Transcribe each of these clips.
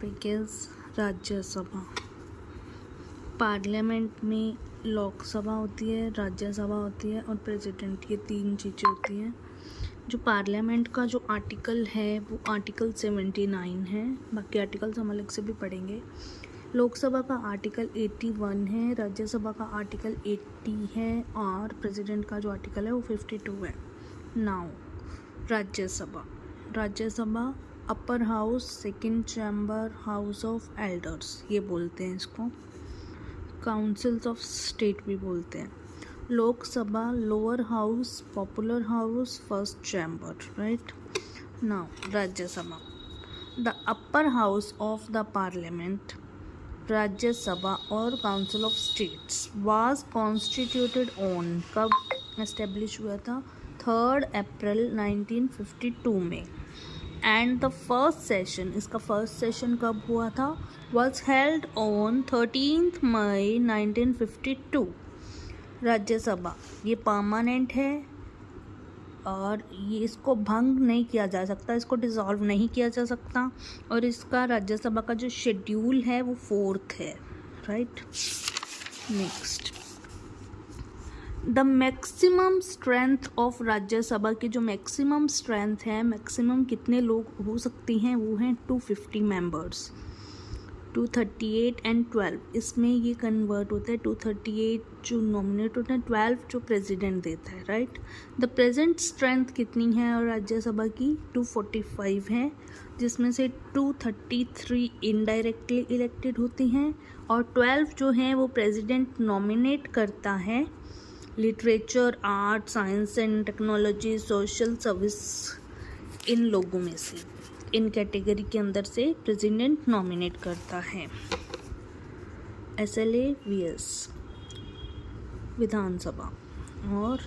Topic is Rajya Sabha. Parliament में लोकसभा होती है, राज्यसभा होती है और प्रेसिडेंट, ये तीन चीज़ें होती हैं। जो पार्लियामेंट का जो आर्टिकल है वो आर्टिकल 79 है, बाकी आर्टिकल्स हम अलग से भी पढ़ेंगे। लोकसभा का आर्टिकल 81 है, राज्यसभा का आर्टिकल 80 है और प्रेसिडेंट का जो आर्टिकल है वो 52 है। Now Rajya Sabha upper house, second chamber, house of elders ये बोलते हैं इसको, काउंसिल्स ऑफ स्टेट भी बोलते हैं। Lok Sabha lower house, popular house, first chamber, right. Now Rajya Sabha, the upper house of the parliament, Rajya Sabha और council of states was constituted on, कब establish हुआ था? 3 अप्रैल 1952 में। एंड द फर्स्ट सेशन, इसका फर्स्ट सेशन कब हुआ था? Was held on 13 May 1952। Rajya Sabha ये परमानेंट है और ये इसको भंग नहीं किया जा सकता, इसको डिसॉल्व नहीं किया जा सकता और इसका राज्यसभा का जो शेड्यूल है वो 4th है, right. Next, the maximum strength of Rajya Sabha की जो मैक्सिमम स्ट्रेंथ है, मैक्सिमम कितने लोग हो सकती हैं, वो हैं 250 मेंबर्स। 238 एंड 12 इसमें ये कन्वर्ट होता है। 238 जो नॉमिनेट होता है, 12 जो प्रेसिडेंट देता है, राइट। द प्रेजेंट स्ट्रेंथ कितनी है और राज्यसभा की? 245 है, जिसमें से 233 इनडायरेक्टली इलेक्टेड होती हैं और 12 जो हैं वो प्रेसिडेंट नॉमिनेट करता है। Literature, art, science and technology, social service, इन लोगों में से, इन कैटेगरी के अंदर से प्रेसिडेंट नॉमिनेट करता है। SLA VS विधानसभा और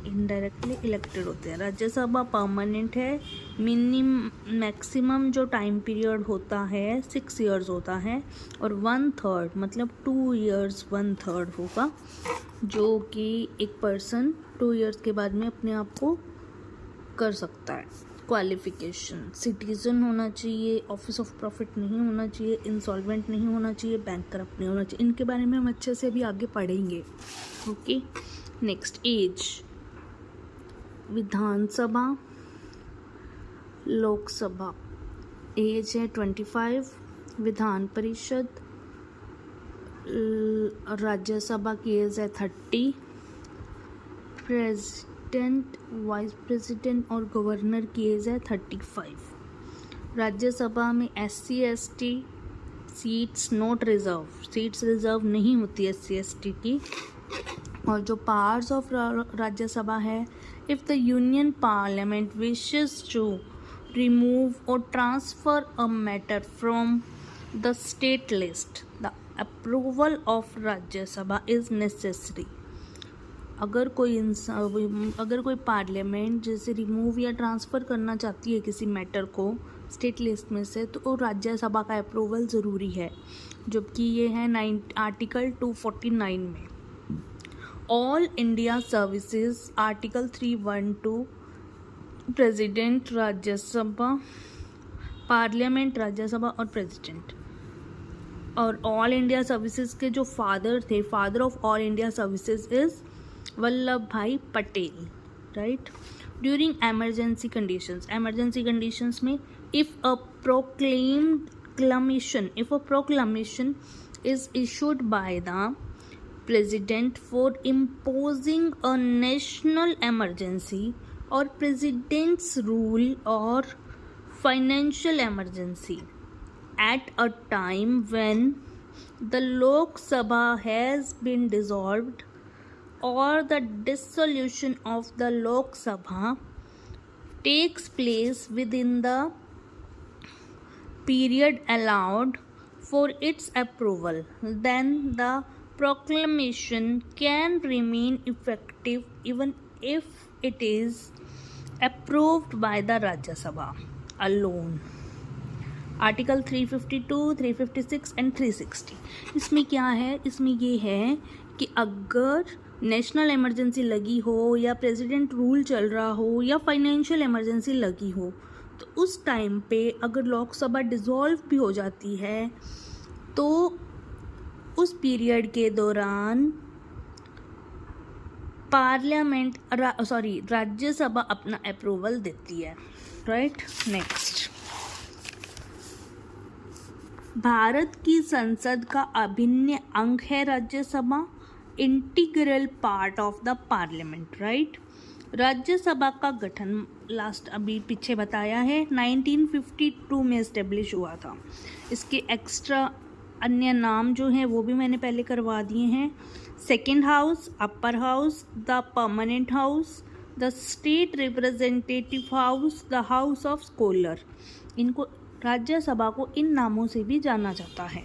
इनडायरेक्टली इलेक्टेड होते हैं। राज्यसभा परमानेंट है, मैक्सिमम जो टाइम पीरियड होता है 6 years होता है और 1/3 मतलब 2 years 1/3 होगा, जो कि एक पर्सन 2 years के बाद में अपने आप को कर सकता है। क्वालिफिकेशन, सिटीजन होना चाहिए, ऑफिस ऑफ प्रॉफिट नहीं होना चाहिए, इंसॉल्वेंट नहीं होना चाहिए, बैंक करप्ट नहीं होना चाहिए। इनके बारे में हम अच्छे से भी आगे पढ़ेंगे, ओके। नेक्स्ट, एज, विधानसभा लोकसभा एज है 25, विधान परिषद राज्यसभा की एज है 30, प्रेसिडेंट, वाइस प्रेसिडेंट और गवर्नर की एज है 35। राज्यसभा में SC ST seats not reserve, seats reserve नहीं होती SC ST की। और जो पावर्स ऑफ राज्यसभा है, if the union parliament wishes to remove or transfer a matter from the state list, the approval of Rajya Sabha is necessary. अगर कोई parliament जैसे remove या ट्रांसफ़र करना चाहती है किसी मैटर को स्टेट लिस्ट में से, तो राज्यसभा का अप्रूवल ज़रूरी है, जबकि ये है आर्टिकल 249 में। All India services, article 312, president, Rajya Sabha, parliament, Rajya Sabha और प्रेसिडेंट। और ऑल इंडिया सर्विसेज के जो फादर थे, father of all India services is Vallabh Bhai Patel, right. During emergency conditions में if a proclamation is issued by the president for imposing a national emergency or president's rule or financial emergency at a time when the Lok Sabha has been dissolved or the dissolution of the Lok Sabha takes place within the period allowed for its approval, then the proclamation can remain effective even if it is approved by the Rajya Sabha alone. Article 352, 356 and 360, इसमें क्या है? इसमें ये है कि अगर national emergency लगी हो या प्रेसिडेंट रूल चल रहा हो या फाइनेंशियल इमरजेंसी लगी हो, तो उस टाइम पे अगर लोकसभा डिसॉल्व भी हो जाती है तो उस पीरियड के दौरान राज्यसभा अपना अप्रूवल देती है, राइट। नेक्स्ट, भारत की संसद का अभिन्न अंग है Rajya Sabha, integral part of the parliament, right. Rajya Sabha का गठन अभी पीछे बताया है 1952 में एस्टेब्लिश हुआ था। इसके एक्स्ट्रा अन्य नाम जो हैं वो भी मैंने पहले करवा दिए हैं। Second house, upper house, the permanent house, the state representative house, the house of scholar, इनको राज्यसभा को इन नामों से भी जाना जाता है।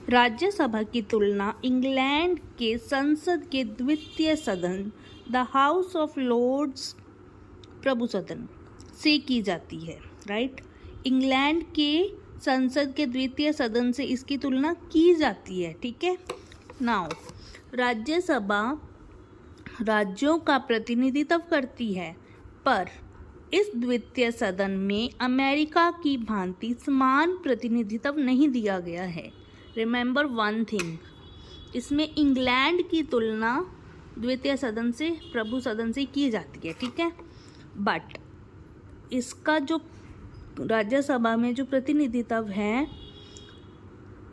राज्यसभा की तुलना इंग्लैंड के संसद के द्वितीय सदन द हाउस ऑफ लॉर्ड्स प्रभु सदन से की जाती है, राइट। इंग्लैंड के संसद के द्वितीय सदन से इसकी तुलना की जाती है, ठीक है। नाउ, राज्यसभा राज्यों का प्रतिनिधित्व करती है, पर इस द्वितीय सदन में अमेरिका की भांति समान प्रतिनिधित्व नहीं दिया गया है। रिमेंबर वन थिंग, इसमें इंग्लैंड की तुलना द्वितीय सदन से प्रभु सदन से की जाती है, ठीक है। बट इसका जो राज्यसभा में जो प्रतिनिधित्व है,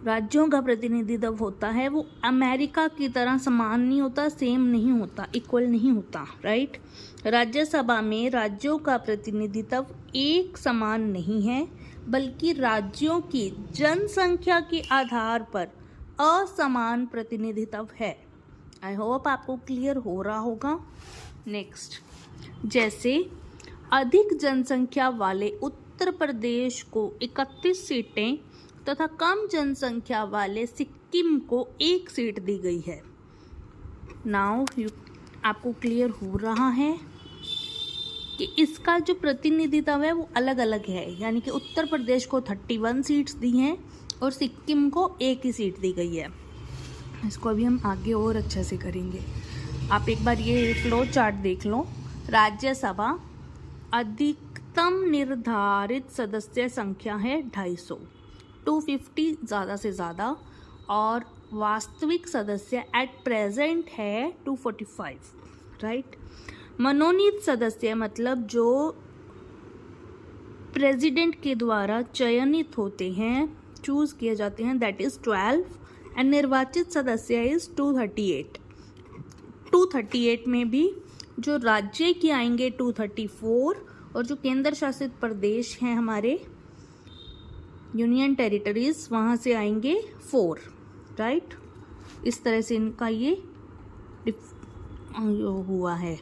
राज्यों का प्रतिनिधित्व होता है, वो अमेरिका की तरह समान नहीं होता, सेम नहीं होता, इक्वल नहीं होता, राइट। राज्यसभा में राज्यों का प्रतिनिधित्व एक समान नहीं है, बल्कि राज्यों की जनसंख्या के आधार पर असमान प्रतिनिधित्व है। आई होप आपको क्लियर हो रहा होगा। नेक्स्ट, जैसे अधिक जनसंख्या वाले उत्तर प्रदेश को 31 सीटें तथा कम जनसंख्या वाले सिक्किम को 1 सीट दी गई है। नाउ आपको क्लियर हो रहा है कि इसका जो प्रतिनिधित्व है वो अलग अलग है, यानी कि उत्तर प्रदेश को 31 सीट्स दी हैं और सिक्किम को 1 ही सीट दी गई है। इसको अभी हम आगे और अच्छे से करेंगे। आप एक बार ये फ्लो चार्ट देख लो। राज्यसभा अधिकतम निर्धारित सदस्य संख्या है 250, 250 ज़्यादा से ज़्यादा, और वास्तविक सदस्य एट प्रेजेंट है 245, राइट। मनोनीत सदस्य मतलब जो प्रेसिडेंट के द्वारा चयनित होते हैं, चूज किए जाते हैं, दैट इज 12, एंड निर्वाचित सदस्य इज 238। 238 में भी जो राज्य के आएंगे 234, और जो केंद्र शासित प्रदेश हैं हमारे यूनियन टेरिटरीज, वहाँ से आएंगे 4, राइट। इस तरह से इनका ये हुआ है,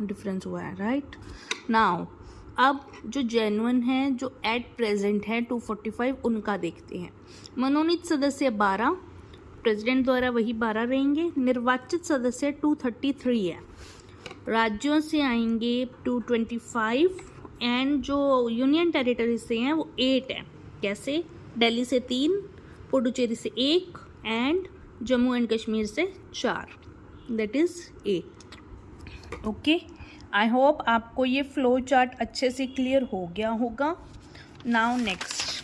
डिफरेंस हुआ है, राइट। नाउ अब जो जेन्युइन है, जो एट प्रेजेंट है 245, उनका देखते हैं। मनोनीत सदस्य 12, प्रेसिडेंट द्वारा वही 12 रहेंगे। निर्वाचित सदस्य 233 है। राज्यों से आएंगे 225, एंड जो यूनियन टेरिटरी से हैं वो 8 है। कैसे? दिल्ली से 3, पुडुचेरी से 1, एंड जम्मू एंड कश्मीर से 4, that is 8। Okay, I hope आपको ये फ्लो चार्ट अच्छे से क्लियर हो गया होगा। नाउ नेक्स्ट,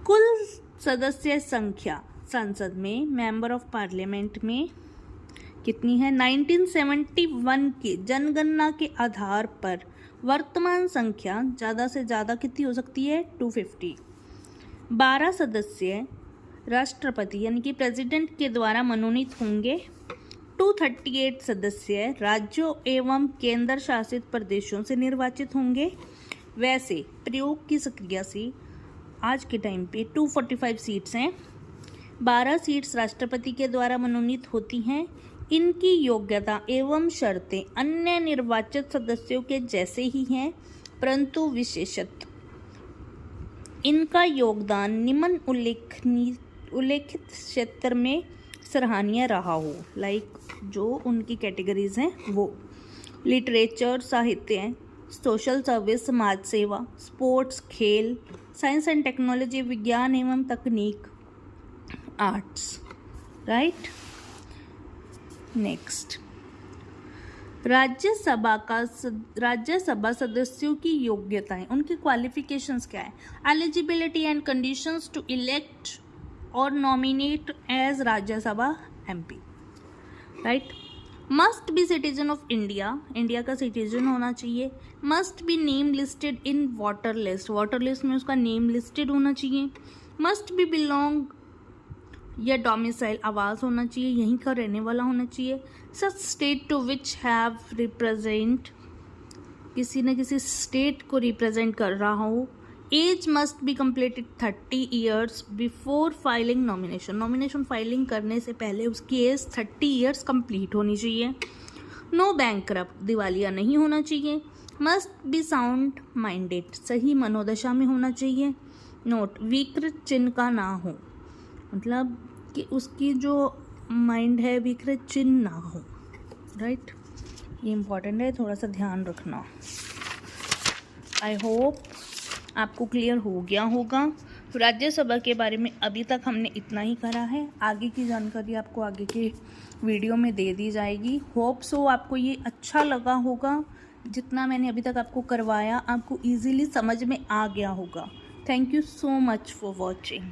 कुल सदस्य संख्या संसद में, मेंबर ऑफ पार्लियामेंट में कितनी है? 1971 की जनगणना के आधार पर वर्तमान संख्या ज़्यादा से ज़्यादा कितनी हो सकती है? 250। 12 सदस्य राष्ट्रपति यानी कि प्रेसिडेंट के द्वारा मनोनीत होंगे। 238 सदस्य राज्यों एवं केंद्र शासित प्रदेशों से निर्वाचित होंगे। वैसे प्रयोग की सक्रिया से आज के टाइम पे 245 सीट्स हैं। 12 सीट्स राष्ट्रपति के द्वारा मनोनीत होती हैं। इनकी योग्यता एवं शर्तें अन्य निर्वाचित सदस्यों के जैसे ही हैं, परंतु विशेषतः इनका योगदान निम्न उल्लेखित क्षेत्र में सराहनीय रहा हो। लाइक जो उनकी कैटेगरीज हैं वो लिटरेचर, साहित्य, सोशल सर्विस, समाज सेवा, स्पोर्ट्स, खेल, साइंस एंड टेक्नोलॉजी, विज्ञान एवं तकनीक, आर्ट्स, राइट। नेक्स्ट, राज्यसभा सदस्यों की योग्यताएं, उनकी क्वालिफिकेशंस क्या है? Eligibility and conditions to elect or nominate as Rajya Sabha MP, right. Must be citizen of India, India का सिटीजन होना चाहिए। Must be name listed in voter list, voter list में उसका नेम लिस्टेड होना चाहिए। मस्ट बी बिलोंग या domicile, आवास होना चाहिए, यहीं का रहने वाला होना चाहिए। Such state to which have represent, किसी न किसी स्टेट को रिप्रेजेंट कर रहा हो। As must be completed 30 years before filing nomination, nomination filing करने से पहले उसकी एज 30 ईयर्स कंप्लीट होनी चाहिए। नो बैंकरप्ट, दिवालिया नहीं होना चाहिए। मस्ट बी साउंड माइंडेड, सही मनोदशा में होना चाहिए। नोट, विकृत चिन्ह का ना हो, मतलब कि उसकी जो माइंड है विकृत चिन्ह ना हो, राइट। ये इम्पॉर्टेंट है, थोड़ा सा ध्यान रखना। आई होप आपको क्लियर हो गया होगा। राज्यसभा के बारे में अभी तक हमने इतना ही करा है, आगे की जानकारी आपको आगे के वीडियो में दे दी जाएगी। होप सो आपको ये अच्छा लगा होगा, जितना मैंने अभी तक आपको करवाया आपको इजीली समझ में आ गया होगा। Thank you so much for watching.